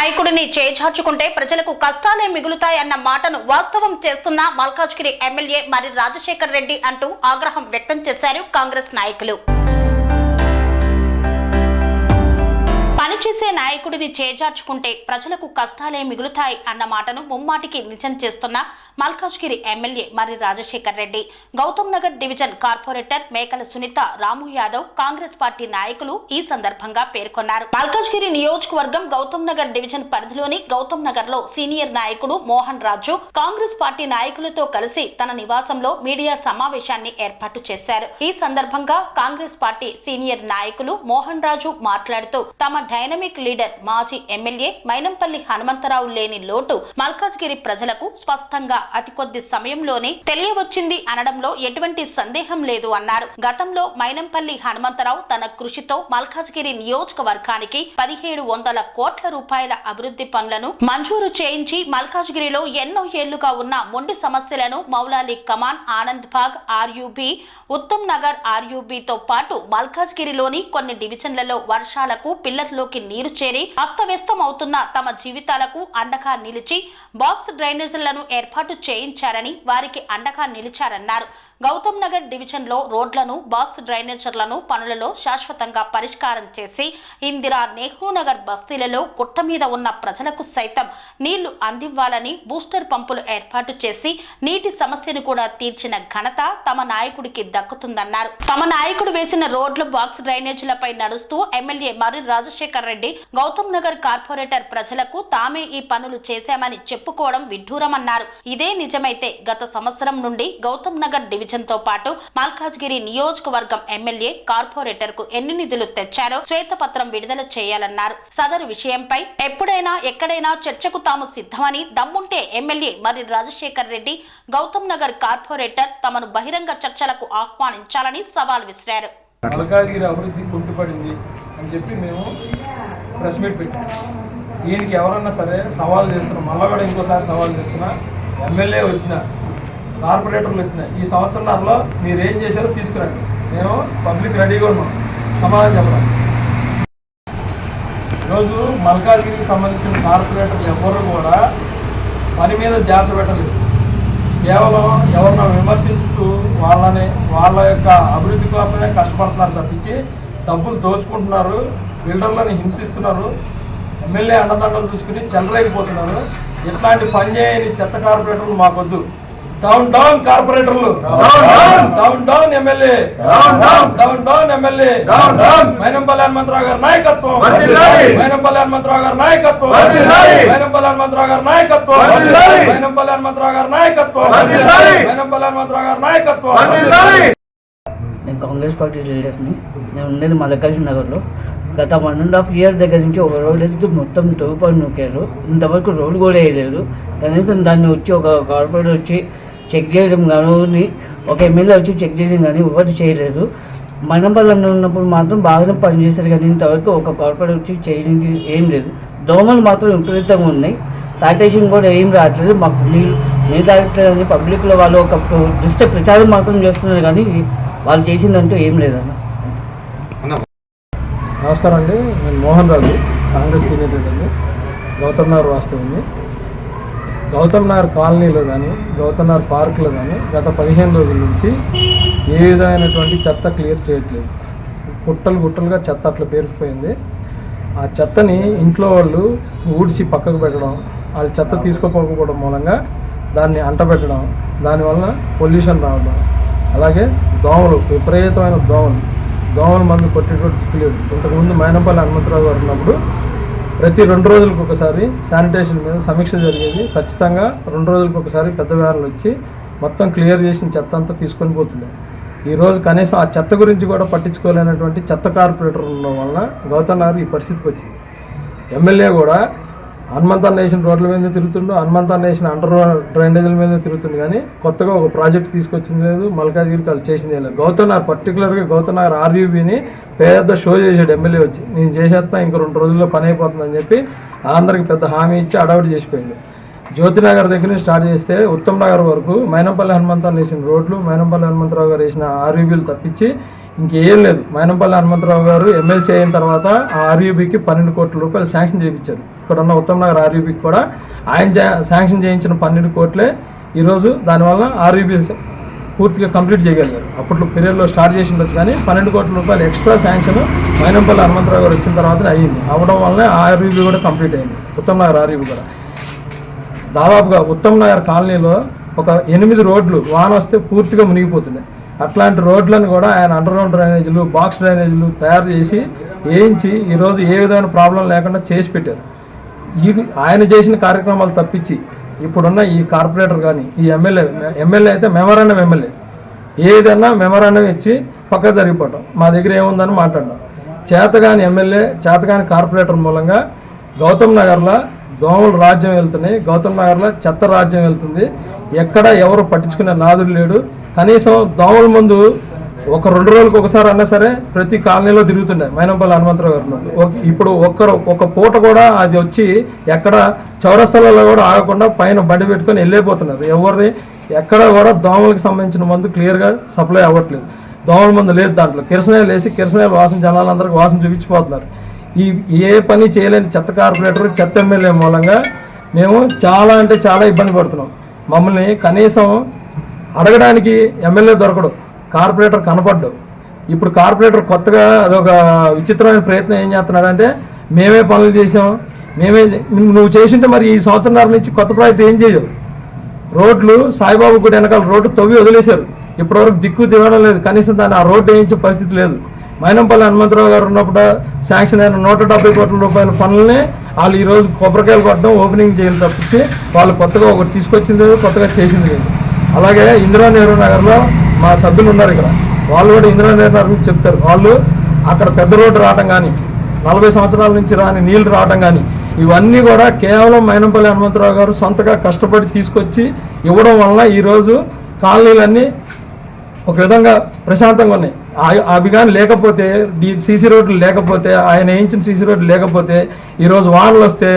నాయకుడిని చేజార్చుకుంటే ప్రజలకు కష్టాలే మిగులుతాయన్న మాటను వాస్తవం చేస్తున్న మల్కాజ్గిరి ఎమ్మెల్యే మరి రాజశేఖర్ రెడ్డి అంటూ ఆగ్రహం వ్యక్తం చేశారు కాంగ్రెస్ నాయకులు. పనిచేసే నాయకుడిని చేజార్చుకుంటే ప్రజలకు కష్టాలే మిగులుతాయి అన్న మాటను ముమ్మాటికి నిజం చేస్తున్న మల్కాజ్గిరి ఎమ్మెల్యే మరి రాజశేఖర్ రెడ్డి, గౌతమ్ నగర్ డివిజన్ కార్పొరేటర్ మేకల సునీత, రాము యాదవ్ కాంగ్రెస్ పార్టీ నాయకులు ఈ సందర్భంగా పేర్కొన్నారు. మల్కాజ్గిరి నియోజకవర్గం గౌతమ్ నగర్ డివిజన్ పరిధిలోని గౌతమ్ నగర్ లో సీనియర్ నాయకుడు మోహన్ రాజు కాంగ్రెస్ పార్టీ నాయకులతో కలిసి తన నివాసంలో మీడియా సమావేశాన్ని ఏర్పాటు చేశారు. ఈ సందర్భంగా కాంగ్రెస్ పార్టీ సీనియర్ నాయకులు మోహన్ రాజు మాట్లాడుతూ తమ డైనమిక్ లీడర్ మాజీ ఎమ్మెల్యే మైనంపల్లి హనుమంతరావు లేని లోటు మల్కాజ్గిరి ప్రజలకు స్పష్టంగా అతి కొద్ది సమయంలోనే తెలియవచ్చింది అనడంలో ఎటువంటి సందేహం లేదు అన్నారు. గతంలో మైనంపల్లి హనుమంతరావు తన కృషితో మల్కాజ్గిరి నియోజకవర్గానికి 1700 కోట్ల రూపాయల అభివృద్ధి పనులను మంజూరు చేయించి మల్కాజ్గిరిలో ఎన్నో ఏళ్లుగా ఉన్న మొండి సమస్యలను మౌలాలి కమాన్, ఆనంద్ బాగ్ ఆర్యూబీ, ఉత్తమ్ నగర్ ఆర్యూబీతో పాటు మల్కాజ్గిరిలోని కొన్ని డివిజన్లలో వర్షాలకు పిల్లర్లోకి నీరు చేరి అస్తవ్యస్తం అవుతున్న తమ జీవితాలకు అండగా నిలిచి బాక్స్ డ్రైనేజీలను ఏర్పాటు చేయించారని, వారికి అండగా నిలిచారన్నారు. గౌతమ్ నగర్ డివిజన్ లో రోడ్లను, బాక్స్ డ్రైనేజర్లను పనులలో శాశ్వతంగా పరిష్కారం చేసి ఇందిరా, నెహ్రూ నగర్ బస్తీలలో గుట్ట మీద ఉన్న ప్రజలకు సైతం నీళ్లు అందివ్వాలని బూస్టర్ పంపులు ఏర్పాటు చేసి నీటి సమస్యను కూడా తీర్చిన ఘనత తమ నాయకుడికి దక్కుతుందన్నారు. తమ నాయకుడు వేసిన రోడ్లు, బాక్స్ డ్రైనేజీలపై నడుస్తూ ఎమ్మెల్యే మరి రాజశేఖర్ రెడ్డి గౌతమ్ నగర్ కార్పొరేటర్ ప్రజలకు తామే ఈ పనులు చేశామని చెప్పుకోవడం విడ్డూరమన్నారు. ఇదే నిజమైతే గత సంవత్సరం నుండి గౌతమ్ నగర్ డివిజన్ తో పాటు మల్కాజ్గిరి నియోజకవర్గం ఎమ్మెల్యే కార్పొరేటర్ కు ఎన్ని నిధులు తెచ్చారో శ్వేతపత్రం విడుదల చేయాలన్నారు. సదరు విషయంపై ఎప్పుడైనా ఎక్కడైనా చర్చకు తాము సిద్ధమని, దమ్ముంటే ఎమ్మెల్యే మరి రాజశేఖర్ రెడ్డి, గౌతమ్ నగర్ కార్పొరేటర్ తమను బహిరంగ చర్చలకు ఆహ్వానించాలని సవాల్ విసిరారు. మల్కాజ్గిరి అభివృద్ధి కుంటుపడింది అని చెప్పి మేము ప్రెస్ మీట్ పెట్టాం. దీనికి ఎవరన్నా సరే సవాల్ చేస్తున్నాం, మళ్ళా కూడా ఇంకోసారి సవాల్ చేస్తున్నా. ఎమ్మెల్యే వచ్చిన, కార్పొరేటర్లు వచ్చిన ఈ సంవత్సరంలో మీరు ఏం చేశారో తీసుకురండి, మేము పబ్లిక్ రెడీగా ఉన్నాం సమాధానం చెప్పడానికి. ఈరోజు మల్కాజ్గిరికి సంబంధించిన కార్పొరేటర్లు ఎవరు కూడా పని మీద ధ్యాస పెట్టలేదు. కేవలం ఎవరినో విమర్శించుతూ వాళ్ళ యొక్క అభివృద్ధి కోసమే కష్టపడుతున్నారు తప్పించి డబ్బులు దోచుకుంటున్నారు, బిల్డర్లను హింసిస్తున్నారు, ఎమ్మెల్యే అండదండలు చూసుకుని చెలరైపోతున్నారు. ఇట్లాంటి పని చేయని చెత్త కార్పొరేటర్లు మాకొద్దు. డౌన్ డౌన్ కార్పొరేటర్లు, down down MLA, down down MLA, Mynampally Hanumantharao గారి నాయకత్వం, మైనంపల్లి హనుమంతరావు గారి నాయకత్వం, మైనంపల్లి హనుమంతరావు గారి నాయకత్వం, మైనంపల్లి హనుమంతరావు గారి నాయకత్వం, మైనంపల్లి హనుమంతరావు గారి నాయకత్వం. నేను కాంగ్రెస్ పార్టీ లీడర్ని. నేను ఉండేది మల్కాజ్గిరి నగర్లో. గత 1.5 years దగ్గర నుంచి ఒక రోడ్ ఎదుగు మొత్తం తోపుపడి నొక్కారు. ఇంతవరకు రోడ్డు కూడా వేయలేదు. కనీసం దాన్ని వచ్చి ఒక కార్పొరేటర్ వచ్చి చెక్ చేయడం కానీ, ఒక ఎమ్మెల్యే వచ్చి చెక్ చేయడం కానీ ఎవరు చేయలేదు. మైనంపల్లిలో ఉన్నప్పుడు మాత్రం బాగానే పనిచేశారు, కానీ ఇంతవరకు ఒక కార్పొరేటర్ వచ్చి చేయడానికి ఏం లేదు. దోమలు మాత్రం విపరీతంగా ఉన్నాయి. శానిటేషన్ కూడా ఏం రావట్లేదు. మాకు నీళ్ళు తాగట్లేదని పబ్లిక్లో వాళ్ళు ఒక దుష్ట ప్రచారం మాత్రం చేస్తున్నారు, కానీ వాళ్ళు చేసిందంటూ ఏం లేదన్న. నమస్కారం అండి, నేను మోహన్ రాజు, కాంగ్రెస్ సీనియర్ లీడర్ని. గౌతమ్ నగర్ వాస్తవండి. గౌతమ్ నగర్ కాలనీలో కానీ, గౌతమ్ నగర్ పార్కులో కానీ గత 15 రోజుల నుంచి ఏ విధమైనటువంటి చెత్త క్లియర్ చేయట్లేదు. గుట్టలుగా చెత్త అట్లా పేరుకుపోయింది. ఆ చెత్తని ఇంట్లో వాళ్ళు ఊడ్చి పక్కకు పెట్టడం, వాళ్ళు చెత్త తీసుకోకపోవడం మూలంగా దాన్ని అంటబెట్టడం, దానివల్ల పొల్యూషన్ రావడం, అలాగే దోమలు, విపరీతమైన దోమల మందు కొట్టేటువంటి దిక్కులేదు. ఇంతకుముందు మైనంపల్లి హనుమంతరావు గారు ఉన్నప్పుడు ప్రతి 2 రోజులకు ఒకసారి శానిటేషన్ మీద సమీక్ష జరిగేది. ఖచ్చితంగా 2 రోజులకు ఒకసారి పెద్ద వ్యాన్లు వచ్చి మొత్తం క్లియర్ చేసిన చెత్త అంతా తీసుకొని పోతుంది. ఈరోజు కనీసం ఆ చెత్త గురించి కూడా పట్టించుకోలేనటువంటి చెత్త కార్పొరేటర్ ఉండడం వలన గౌతమ్ నగర్ ఈ పరిస్థితికి వచ్చింది. ఎమ్మెల్యే కూడా హనుమంతన్ నేషన్ రోడ్ల మీద తిరుగుతుండు, హనుమంతన్ నేషన్ అండర్ డ్రైనేజీల మీద తిరుగుతుంది, కానీ కొత్తగా ఒక ప్రాజెక్ట్ తీసుకొచ్చింది లేదు, మల్కాజ్గిరికి వాళ్ళు చేసింది లేదు. గౌతమ్ నగర్ పర్టికులర్గా గౌతమ్ నగర్ ఆర్యూబీని పెద్ద షో చేసాడు ఎమ్మెల్యే వచ్చి. నేను చేసేస్తా, ఇంక 2 రోజుల్లో పని అయిపోతుందని చెప్పి అందరికి పెద్ద హామీ ఇచ్చి అడవుడు చేసిపోయింది. జ్యోతినగర్ దగ్గర నుంచి స్టార్ట్ చేస్తే ఉత్తమ్ నగర్ వరకు మైనంపల్లి హనుమంతరావు వేసిన రోడ్లు, మైనంపల్లి హనుమంతరావు గారు వేసిన ఆర్యూబీలు తప్పించి ఇంకేం లేదు. మైనంపల్లి హనుమంతరావు గారు ఎమ్మెల్సీ అయిన తర్వాత ఆ ఆర్యూబీకి 12 కోట్ల రూపాయలు శాంక్షన్ చేయించారు. ఇక్కడ ఉన్న ఉత్తమ్ నగర్ ఆర్యూబీకి కూడా ఆయన శాంక్షన్ చేయించిన 12 కోట్లే ఈరోజు దానివల్ల ఆర్యూబీ పూర్తిగా కంప్లీట్ చేయగలిగారు. అప్పట్లో పీరియడ్లో స్టార్ట్ చేసి ఉండొచ్చు, కానీ 12 కోట్ల రూపాయలు ఎక్స్ట్రా శాంక్షన్ మైనంపల్లి హనుమంతరావు గారు వచ్చిన తర్వాతనే అయ్యింది. అవ్వడం వల్లనే ఆర్యూబీ కూడా కంప్లీట్ అయింది, ఉత్తమ్ నగర్ ఆర్యూబీ కూడా. దాదాపుగా ఉత్తమ్ నగర్ కాలనీలో ఒక 8 రోడ్లు వాన వస్తే పూర్తిగా మునిగిపోతున్నాయి. అట్లాంటి రోడ్లను కూడా ఆయన అండర్గ్రౌండ్ డ్రైనేజీలు, బాక్స్ డ్రైనేజీలు తయారు చేసి వేయించి ఈరోజు ఏ విధమైన ప్రాబ్లం లేకుండా చేసి పెట్టారు. ఆయన చేసిన కార్యక్రమాలు తప్పించి ఇప్పుడున్న ఈ కార్పొరేటర్ కానీ ఈ ఎమ్మెల్యే అయితే మెమరాండం ఎమ్మెల్యే ఏదైనా మెమరాండం ఇచ్చి పక్కకు జరిగిపోవటం, మా దగ్గర ఏముందని మాట్లాడడం. చేతగాని ఎమ్మెల్యే, చేతగాని కార్పొరేటర్ మూలంగా గౌతమ్ నగర్లో దోమలు రాజ్యం వెళ్తున్నాయి, గౌతమ్ నగర్లో చెత్త రాజ్యం వెళ్తుంది. ఎక్కడ ఎవరు పట్టించుకునే నాదుడు లేడు. కనీసం దోమల ముందు ఒక 2 రోజులకు ఒకసారి అన్నా సరే ప్రతి కాలనీలో తిరుగుతుండే మైనంపల్లి హనుమంతరావు గారు. ఇప్పుడు ఒక పూట కూడా అది వచ్చి ఎక్కడ చౌరస్తాలలో కూడా ఆగకుండా పైన బండి పెట్టుకొని వెళ్ళిపోతున్నారు. ఎవరిది ఎక్కడ కూడా దోమలకు సంబంధించిన మందు క్లియర్గా సప్లై అవ్వట్లేదు. దోమల మందు లేదు దాంట్లో. కిరసనాయలు వేసి కిరసనాయలు వాసన జనాలందరికీ వాసన చూపించిపోతున్నారు. ఏ పని చేయలేని చెత్త కార్పొరేటర్, చెత్త ఎమ్మెల్యే మూలంగా మేము చాలా అంటే చాలా ఇబ్బంది పడుతున్నాం. మమ్మల్ని కనీసం అడగడానికి ఎమ్మెల్యే దొరకడు, కార్పొరేటర్ కనపడ్డు. ఇప్పుడు కార్పొరేటర్ కొత్తగా అదొక విచిత్రమైన ప్రయత్నం ఏం చేస్తున్నాడంటే, మేమే పనులు చేసాం, నువ్వు చేసింటే మరి ఈ సంవత్సరం నుంచి కొత్త ప్రాజెక్ట్ ఏం చేయవు. రోడ్లు సాయిబాబు గుడి వెనకాల రోడ్డు తవ్వి వదిలేశారు. ఇప్పటివరకు దిక్కు దిగడం లేదు. కనీసం దాన్ని ఆ రోడ్డు వేయించే పరిస్థితి లేదు. మైనంపల్లి హనుమంతరావు గారు ఉన్నప్పుడు శాంక్షన్ అయిన 170 కోట్ల రూపాయల పనులనే వాళ్ళు ఈరోజు కొబ్బరికాయలు కొట్టడం, ఓపెనింగ్ చేయాలి తప్పించి వాళ్ళు కొత్తగా ఒకటి తీసుకొచ్చింది లేదు, కొత్తగా చేసింది లేదు. అలాగే ఇందిరా నెహ్రూ నగర్లో మా సభ్యులు ఉన్నారు ఇక్కడ, వాళ్ళు కూడా ఇందిరా నెహ్రూ నగర్ గురించి చెప్తారు. వాళ్ళు అక్కడ పెద్ద రోడ్డు రావడం కానీ, 40 సంవత్సరాల నుంచి రాని నీళ్లు రావడం కానీ, ఇవన్నీ కూడా కేవలం మైనంపల్లి హనుమంతరావు గారు సొంతగా కష్టపడి తీసుకొచ్చి ఇవ్వడం వల్ల ఈరోజు కాలనీలన్నీ ఒక విధంగా ప్రశాంతంగా ఉన్నాయి. అవి కానీ లేకపోతే, సీసీ రోడ్లు లేకపోతే, ఆయన వేయించిన సీసీ రోడ్లు లేకపోతే ఈరోజు వానలు వస్తే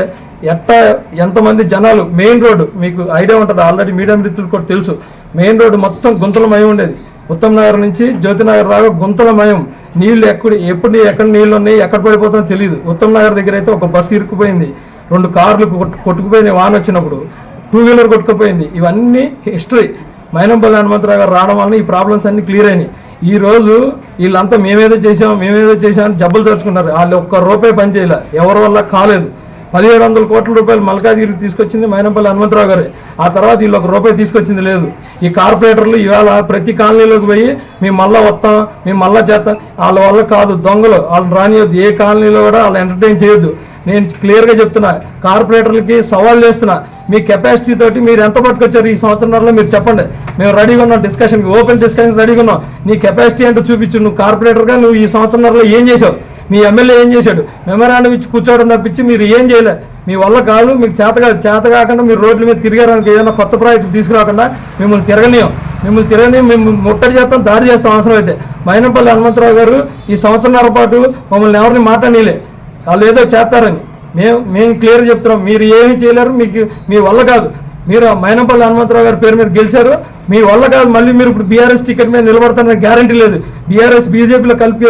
ఎంతమంది జనాలు, మెయిన్ రోడ్డు మీకు ఐడియా ఉంటుంది, ఆల్రెడీ మీడియా మిత్రులు కూడా తెలుసు, మెయిన్ రోడ్డు మొత్తం గుంతలమయం ఉండేది. ఉత్తమ్ నగర్ నుంచి జ్యోతినగర్ దాకా గుంతలమయం. నీళ్లు ఎక్కడ నీళ్ళు ఉన్నాయి, ఎక్కడ పడిపోతుందో తెలియదు. ఉత్తమ్ నగర్ దగ్గర అయితే ఒక బస్సు ఇరుక్కుపోయింది, 2 కార్లు కొట్టుకుపోయినాయి వాన వచ్చినప్పుడు, 2 వీలర్ కొట్టుకుపోయింది. ఇవన్నీ హిస్టరీ. మైనంపల్లి హనుమంతరావు గారు రావడం వల్ల ఈ ప్రాబ్లమ్స్ అన్ని క్లియర్ అయినాయి. ఈ రోజు వీళ్ళంతా మేమేదో చేసామని జబ్బులు తెచ్చుకున్నారు. వాళ్ళు ₹1 పని చేయలే, ఎవరి వల్ల కాలేదు. 1700 కోట్ల రూపాయలు మల్కాజ్గిరికి తీసుకొచ్చింది మైనంపల్లి హనుమంతరావు గారే. ఆ తర్వాత వీళ్ళు ₹1 తీసుకొచ్చింది లేదు. ఈ కార్పొరేటర్లు ఇవాళ ప్రతి కాలనీలోకి పోయి మేము మళ్ళా వస్తాం, మేము మళ్ళా చేస్తాం, వాళ్ళ వల్ల కాదు, దొంగలు, వాళ్ళని రానియొద్దు, ఏ కాలనీలో కూడా వాళ్ళు ఎంటర్టైన్ చేయొద్దు. నేను క్లియర్గా చెప్తున్నా, కార్పొరేటర్లకి సవాల్ చేస్తున్నా, మీ కెపాసిటీ తోటి మీరు ఎంత పట్టుకొచ్చారు ఈ సంవత్సరంలో మీరు చెప్పండి. మేము రెడీగా ఉన్నాం డిస్కషన్కి, ఓపెన్ డిస్కషన్ రెడీగా ఉన్నాం. నీ కెపాసిటీ ఏంటో చూపించు. నువ్వు కార్పొరేటర్గా నువ్వు ఈ సంవత్సరంలో ఏం చేసావు, మీ ఎమ్మెల్యే ఏం చేశాడు, మెమరాండం ఇచ్చి కూర్చోవడం తప్పించి మీరు ఏం చేయలే. మీ వల్ల కాదు, మీకు చేత కాకుండా మీరు రోడ్ల మీద తిరిగారానికి ఏదైనా కొత్త ప్రాజెక్టు తీసుకురాకుండా మిమ్మల్ని తిరగనీయం, మేము ముట్టడి చేస్తాం, దాడి చేస్తాం అవసరం అయితే. మైనంపల్లి హనుమంతరావు గారు ఈ సంవత్సరంన్నర పాటు మమ్మల్ని ఎవరిని మాట్లాడనీలే, వాళ్ళు ఏదో చేస్తారని. మేము క్లియర్ చెప్తున్నాం, మీరు ఏమీ చేయలేరు, మీ వల్ల కాదు. మీరు మైనంపల్లి హనుమంతరావు గారి పేరు మీద గెలిచారు, మీ వల్ల కాదు. మళ్ళీ మీరు ఇప్పుడు బీఆర్ఎస్ టికెట్ మీద నిలబడతారని గ్యారంటీ లేదు. బీఆర్ఎస్ బీజేపీలో కలిపే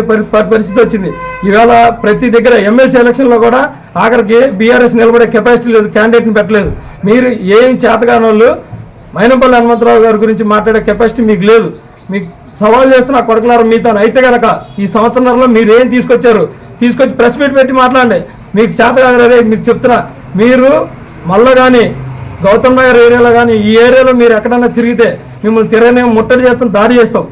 పరిస్థితి వచ్చింది. ఈవేళ ప్రతి దగ్గర ఎమ్మెల్సీ ఎలక్షన్లో కూడా ఆఖరికి బీఆర్ఎస్ నిలబడే కెపాసిటీ లేదు, క్యాండిడేట్ని పెట్టలేదు. మీరు ఏం చేతగాని వాళ్ళు మైనంపల్లి హనుమంతరావు గారి గురించి మాట్లాడే కెపాసిటీ మీకు లేదు. మీకు సవాల్ చేస్తున్న కొడకలారు మీతో అయితే కనుక ఈ సంవత్సరంలో మీరు ఏం తీసుకొచ్చి ప్రెస్ మీట్ పెట్టి మాట్లాడండి. మీకు చేతగాని రే, మీకు చెప్తున్నా, మీరు మళ్ళా కానీ గౌతమ్ నగర్ ఏరియాలో కానీ ఈ ఏరియాలో మీరు ఎక్కడన్నా తిరిగితే మిమ్మల్ని తిరగనే ముట్టడి చేస్తాం, దాడి చేస్తాం,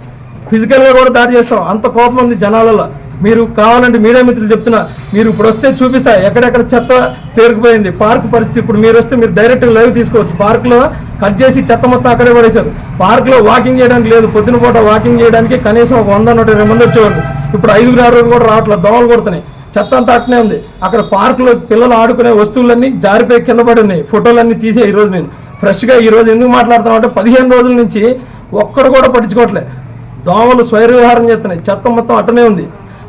ఫిజికల్గా కూడా దాడి చేస్తాం. అంత కోపం ఉంది జనాలలో. మీరు కావాలంటే మీడియా మిత్రులు చెప్తున్నా, మీరు ఇప్పుడు వస్తే చూపిస్తా ఎక్కడెక్కడ చెత్త పేరుకుపోయింది. పార్క్ పరిస్థితి ఇప్పుడు మీరు వస్తే మీరు డైరెక్ట్గా లైవ్ తీసుకోవచ్చు. పార్క్లో కట్ చేసి చెత్త మొత్తం అక్కడే పడేశారు. పార్క్లో వాకింగ్ చేయడానికి లేదు, పొద్దున పూట వాకింగ్ చేయడానికి కనీసం 100-120 మంది వచ్చేవాళ్ళు. ఇప్పుడు 5-6 కూడా రావట్లేదు, దోమలు కొడుతున్నాయి, చెత్త అంతా అట్నే ఉంది. అక్కడ పార్కులో పిల్లలు ఆడుకునే వస్తువులన్నీ జారిపోయి కింద పడి ఉన్నాయి. ఫోటోలన్నీ తీసే ఈరోజు నేను ఫ్రెష్గా ఈరోజు ఎందుకు మాట్లాడుతున్నాం అంటే 15 రోజుల నుంచి ఒక్కడు కూడా పట్టించుకోవట్లే. దోమలు స్వైర విహారం చేస్తున్నాయి, చెత్త మొత్తం అట్టనే ఉంది.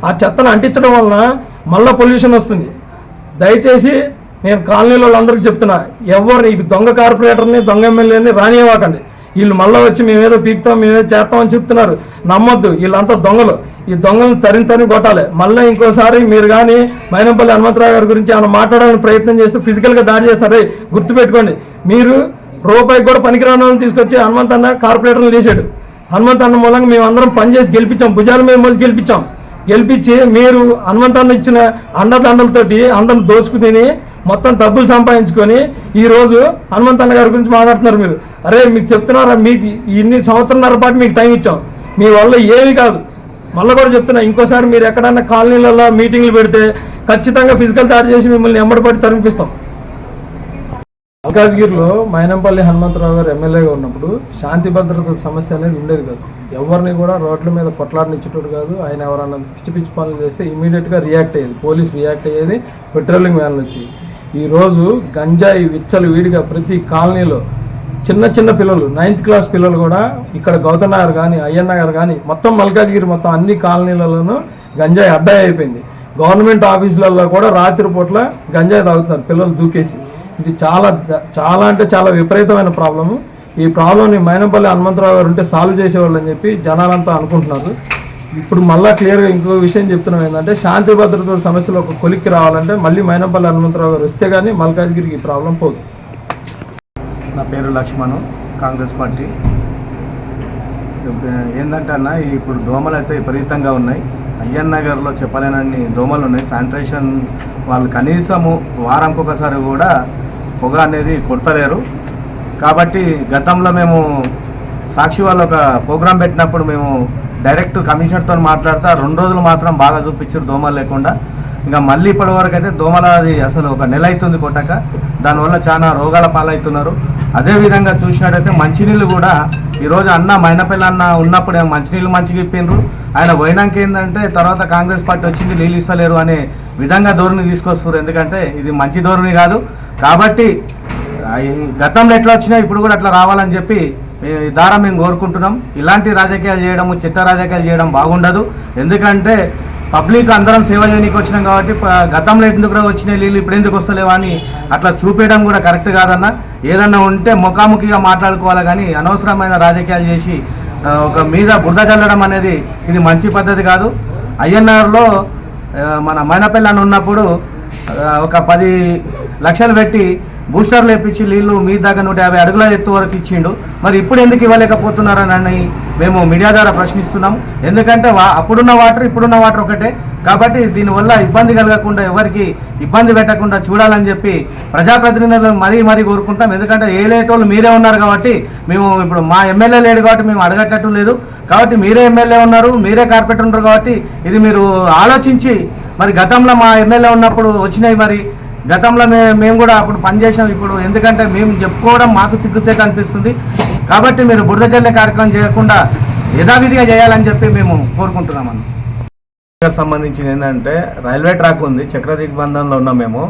ఆ చెత్తను అంటించడం వలన మళ్ళీ పొల్యూషన్ వస్తుంది. దయచేసి నేను కాలనీలో వాళ్ళందరికీ చెప్తున్నా, ఎవరు ఈ దొంగ కార్పొరేటర్ని, దొంగ ఎమ్మెల్యేని రానివ్వకండి. వీళ్ళు మళ్ళీ వచ్చి మేమేదో పీకుతాం మేమేదో చేస్తామని చెప్తున్నారు. నమ్మొద్దు, వీళ్ళంతా దొంగలు. ఈ దొంగలను తరిని కొట్టాలి. మళ్ళీ ఇంకోసారి మీరు కానీ మైనంపల్లి హనుమంతరావు గారి గురించి ఏమైనా మాట్లాడాలని ప్రయత్నం చేస్తూ ఫిజికల్గా దాడి చేస్తారు. గుర్తుపెట్టుకోండి, మీరు రూపాయికి కూడా పనికిరాని వాళ్ళని తీసుకొచ్చి హనుమంత్ అన్న కార్పొరేటర్లు చేశాడు. హనుమంత్ అన్న మూలంగా మేము అందరం పనిచేసి గెలిపించాం, భుజాల మీద మోసి గెలిపించి మీరు హనుమంత్ అన్న ఇచ్చిన అండదండలతోటి అందరం దోచుకు తిని మొత్తం డబ్బులు సంపాదించుకొని ఈరోజు హనుమంత్ అన్న గారి గురించి మాట్లాడుతున్నారు. మీరు అరే మీకు చెప్తున్నారా, మీకు ఇన్ని సంవత్సరాల పాటు మీకు టైం ఇచ్చాం, మీ వల్ల ఏమీ కాదు. మళ్ళీ కూడా చెప్తున్నా, ఇంకోసారి మీరు ఎక్కడన్నా కాలనీలలో మీటింగ్లు పెడితే ఖచ్చితంగా ఫిజికల్ దాడి చేసి మిమ్మల్ని ఎమ్మడిపడి తరిపిస్తాం. మల్కాజ్గిరిలో మైనంపల్లి హనుమంతరావు గారు ఎమ్మెల్యేగా ఉన్నప్పుడు శాంతి భద్రత సమస్య అనేది ఉండేది కాదు. ఎవరిని కూడా రోడ్ల మీద కొట్లాడనిచ్చేటోడు కాదు. ఆయన ఎవరన్నా పిచ్చి పిచ్చి పనులు చేస్తే ఇమీడియట్గా రియాక్ట్ అయ్యేది, పోలీస్ రియాక్ట్ అయ్యేది, పెట్రోలింగ్ వ్యాన్లు వచ్చి. ఈరోజు గంజాయి విచ్చలు వీడిగా ప్రతి కాలనీలో చిన్న పిల్లలు 9th క్లాస్ పిల్లలు కూడా ఇక్కడ గౌతమ్ నగర్ కానీ అయ్యన్న నగర్ కానీ మొత్తం మల్కాజ్గిరి మొత్తం అన్ని కాలనీలలోనూ గంజాయి అడ్డాయి అయిపోయింది. గవర్నమెంట్ ఆఫీసులలో కూడా రాత్రి పూట్ల గంజాయి తాగుతున్నారు పిల్లలు దూకేసి. ఇది చాలా అంటే చాలా విపరీతమైన ప్రాబ్లము. ఈ ప్రాబ్లంని మైనంపల్లి హనుమంతరావు గారు ఉంటే సాల్వ్ చేసేవాళ్ళు అని చెప్పి జనాలంతా అనుకుంటున్నారు. ఇప్పుడు మళ్ళీ క్లియర్గా ఇంకో విషయం చెప్తున్నాం ఏంటంటే, శాంతి భద్రతల సమస్యలు ఒక కొలిక్కి రావాలంటే మళ్ళీ మైనంపల్లి హనుమంతరావు గారు వస్తే కానీ మల్కాజ్గిరికి ఈ ప్రాబ్లం పోదు. నా పేరు లక్ష్మణు, కాంగ్రెస్ పార్టీ. ఏంటంటే అన్న, ఇప్పుడు దోమలు అయితే విపరీతంగా ఉన్నాయి. అయ్యన్ నగర్లో చెప్పలేనన్ని దోమలు ఉన్నాయి. శానిటేషన్ వాళ్ళు కనీసము వారంకి ఒకసారి కూడా పొగ అనేది కొడతలేరు. కాబట్టి గతంలో మేము సాక్షి వాళ్ళు ఒక ప్రోగ్రాం పెట్టినప్పుడు మేము డైరెక్ట్ కమిషనర్తో మాట్లాడితే 2 రోజులు మాత్రం బాగా చూపించారు దోమలు లేకుండా. ఇంకా మళ్ళీ ఇప్పటి వరకు అయితే దోమల అది అసలు ఒక నెల అవుతుంది కొట్టక. దానివల్ల చాలా రోగాల పాలవుతున్నారు. అదేవిధంగా చూసినట్టయితే మంచినీళ్ళు కూడా ఈరోజు అన్న మైనపల్లి అన్న ఉన్నప్పుడు మంచినీళ్ళు మంచిగా ఇప్పిండ్రు. ఆయన పోయినాక ఏంటంటే తర్వాత కాంగ్రెస్ పార్టీ వచ్చింది నీళ్ళు ఇస్తలేరు అనే విధంగా ధోరణి తీసుకొస్తారు. ఎందుకంటే ఇది మంచి ధోరణి కాదు. కాబట్టి గతంలో ఎట్లా వచ్చినా ఇప్పుడు కూడా అట్లా రావాలని చెప్పి ద్వారా మేము కోరుకుంటున్నాం. ఇలాంటి రాజకీయాలు చేయడము, చిత్త రాజకీయాలు చేయడం బాగుండదు. ఎందుకంటే పబ్లిక్ అందరం సేవ చేయడానికి వచ్చినాం కాబట్టి గతంలో ఎందుకు వచ్చినాయి నీళ్ళు ఇప్పుడు ఎందుకు వస్తలేవా అని అట్లా చూపేయడం కూడా కరెక్ట్ కాదన్న. ఏదన్నా ఉంటే ముఖాముఖిగా మాట్లాడుకోవాలి, కానీ అనవసరమైన రాజకీయాలు చేసి ఒక మీద బురద చల్లడం అనేది ఇది మంచి పద్ధతి కాదు. అయ్యన్నర్లో మన మైనపల్లి అని ఉన్నప్పుడు ఒక 10 లక్షలు పెట్టి బూస్టర్లు వేపించి నీళ్లు మీ దాకా 150 అడుగుల ఎత్తు వరకు ఇచ్చిండు. మరి ఇప్పుడు ఎందుకు ఇవ్వలేకపోతున్నారని మేము మీడియా ద్వారా ప్రశ్నిస్తున్నాం. ఎందుకంటే అప్పుడున్న వాటర్ ఇప్పుడున్న వాటర్ ఒకటే. కాబట్టి దీనివల్ల ఇబ్బంది కలగకుండా, ఎవరికి ఇబ్బంది పెట్టకుండా చూడాలని చెప్పి ప్రజాప్రతినిధులు మరీ కోరుకుంటాం. ఎందుకంటే ఏలేటోళ్ళు మీరే ఉన్నారు కాబట్టి, మేము ఇప్పుడు మా ఎమ్మెల్యే లేడు కాబట్టి మేము అడగట్టట్టు లేదు. కాబట్టి మీరే ఎమ్మెల్యే ఉన్నారు, మీరే కార్పొరేటర్ ఉన్నారు కాబట్టి ఇది మీరు ఆలోచించి, మరి గతంలో మా ఎమ్మెల్యే ఉన్నప్పుడు వచ్చినాయి, మరి గతంలో మేము కూడా అప్పుడు పనిచేసాం. ఇప్పుడు ఎందుకంటే మేము చెప్పుకోవడం మాకు సిగ్గుసేట అనిపిస్తుంది. కాబట్టి మీరు బురద జల్లే కార్యక్రమం చేయకుండా యథావిధిగా చేయాలని చెప్పి మేము కోరుకుంటున్నామని. సంబంధించింది ఏంటంటే, రైల్వే ట్రాక్ ఉంది, చక్ర దిగ్బంధంలో ఉన్నాం మేము.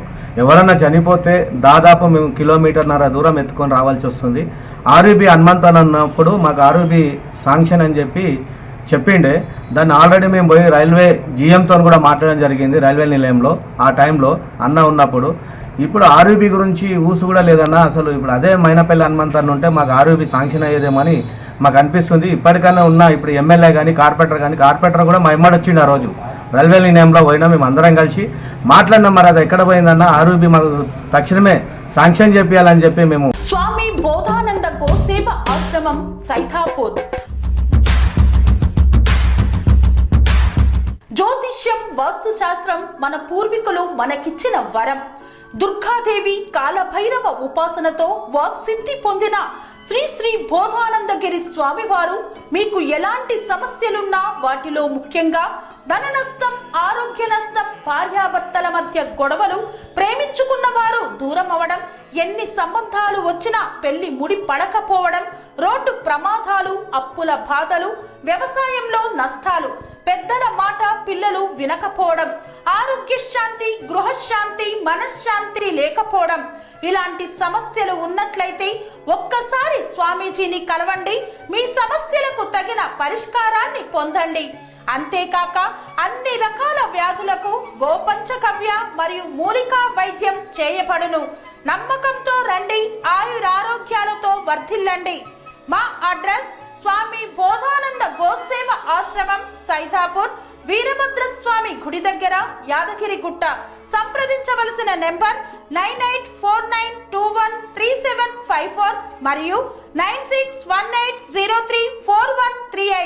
ఎవరన్నా చనిపోతే దాదాపు మేము 1.5 కిలోమీటర్ల దూరం ఎత్తుకొని రావాల్సి వస్తుంది. ఆర్యూబీ హనుమంత్ అని అన్నప్పుడు మాకు ఆర్యూబీ శాంక్షన్ అని చెప్పిండే. దాన్ని ఆల్రెడీ మేము పోయి రైల్వే జీఎంతో కూడా మాట్లాడడం జరిగింది, రైల్వే నిలయంలో. ఆ టైంలో అన్న ఉన్నప్పుడు. ఇప్పుడు ఆర్యూబీ గురించి ఊసు కూడా లేదన్నా. అసలు ఇప్పుడు అదే మైనపల్లి హనుమంత్ అని ఉంటే మాకు ఆర్యూబీ శాంక్షన్ అయ్యేదేమని మాకు అనిపిస్తుంది. ఇప్పటికన్నా ఉన్న ఇప్పుడు ఎమ్మెల్యే కానీ కార్పొరేటర్ కూడా మా ఎమ్మడి వచ్చిండు. ఆ రోజు రైల్వే నిలయంలో పోయినా మేము అందరం కలిసి మాట్లాడినాం. మరి అది ఎక్కడ పోయిందన్న, ఆర్యూబీ మాకు తక్షణమే శాంక్షన్ చేయాలని చెప్పి మేము. స్వామి బోధానంద గోసేవ ఆశ్రమం, సైథాపూర్. జ్యోతిష్యం, వాస్తుశాస్త్రం మన పూర్వీకులు మనకిచ్చిన వరం. దుర్గాదేవి, కాలభైరవ ఉపాసనతో వాక్సిద్ధి పొందిన శ్రీ బోధానందగిరి స్వామివారు మీకు ఎలాంటి సమస్యలున్నా, వాటిలో ముఖ్యంగా ధన నష్టం, ఆరోగ్య నష్టం, భార్యాభర్తల మధ్య గొడవలు, ప్రేమించుకున్న వారు దూరం అవడం, ఎన్ని సంబంధాలు వచ్చినా పెళ్లి ముడి పడకపోవడం, రోడ్డు ప్రమాదాలు, అప్పుల బాధలు, వ్యవసాయంలో నష్టాలు, పెద్దల మాట పిల్లలు వినకపోవడం, ఆరోగ్య శాంతి, గృహశాంతి, మనశ్శాంతి లేకపోవడం, ఇలాంటి సమస్యలు ఉన్నట్లయితే ఒక్కసారి స్వామీజీని కలవండి. మీ సమస్యలకు తగిన పరిష్కారాన్ని పొందండి. అంతేకాక అన్ని రకాల వ్యాధులకు గోపంచకవ్య మరియు మూలికా వైద్యం చేయబడును. నమ్మకంతో రండి, ఆయురారోగ్యాలతో వర్ధిల్లండి. మా అడ్రస్ స్వామి బోధానంద గోసేవ ఆశ్రమం, సైతాపూర్, వీరభద్రస్వామి గుడి దగ్గర, యాదగిరిగుట్ట. సంప్రదించవలసిన నెంబర్ 9849213754 మరియు 9618034138.